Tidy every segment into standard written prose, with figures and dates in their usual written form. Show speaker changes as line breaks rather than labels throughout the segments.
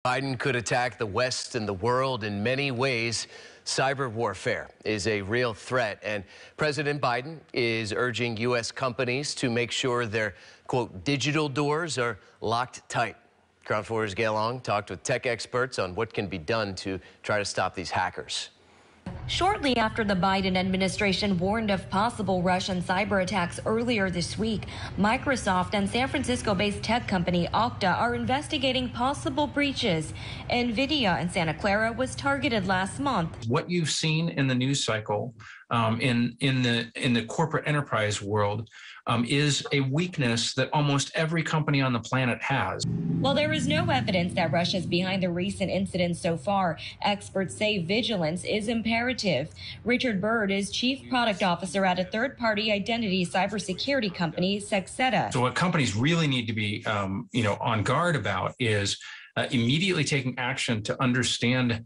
Biden could attack the West and the world in many ways. Cyber warfare is a real threat, and President Biden is urging U.S. companies to make sure their, quote, digital doors are locked tight. Ground 4's Gayle talked with tech experts on what can be done to try to stop these hackers.
Shortly after the Biden administration warned of possible Russian cyber attacks earlier this week, Microsoft and San Francisco-based tech company Okta are investigating possible breaches. NVIDIA in Santa Clara was targeted last month.
What you've seen in the news cycle in the corporate enterprise world is a weakness that almost every company on the planet has.
While there is no evidence that Russia is behind the recent incidents so far, experts say vigilance is imperative. Richard Bird is chief product officer at a third-party identity cybersecurity company, Sexeta.
So what companies really need to be on guard about is immediately taking action to understand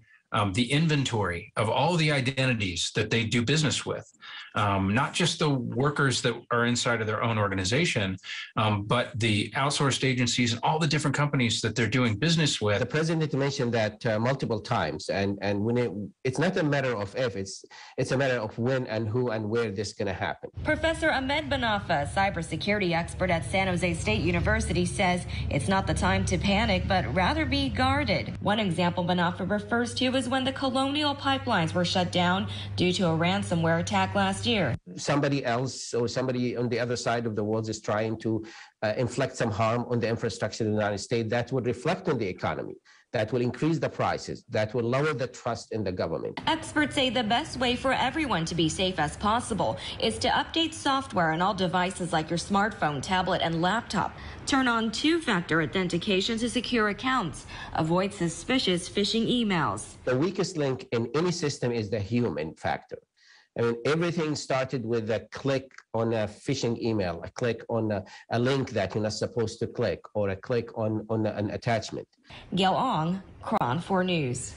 the inventory of all the identities that they do business with, not just the workers that are inside of their own organization, but the outsourced agencies and all the different companies that they're doing business with.
The president mentioned that multiple times, and when it's not a matter of if, it's a matter of when and who and where this is going to happen.
Professor Ahmed Banafa, cybersecurity expert at San Jose State University, says it's not the time to panic, but rather be guarded. One example Banafa refers to is when the Colonial pipelines were shut down due to a ransomware attack last year.
Somebody else or somebody on the other side of the world is trying to inflict some harm on the infrastructure of the United States that would reflect on the economy, that will increase the prices, that will lower the trust in the government.
Experts say the best way for everyone to be safe as possible is to update software on all devices like your smartphone, tablet, and laptop. Turn on two-factor authentication to secure accounts. Avoid suspicious phishing emails.
The weakest link in any system is the human factor. I mean, everything started with a click on a phishing email, a click on a link that you're not supposed to click, or a click on an attachment.
Gayle Ong, Ground 4 News.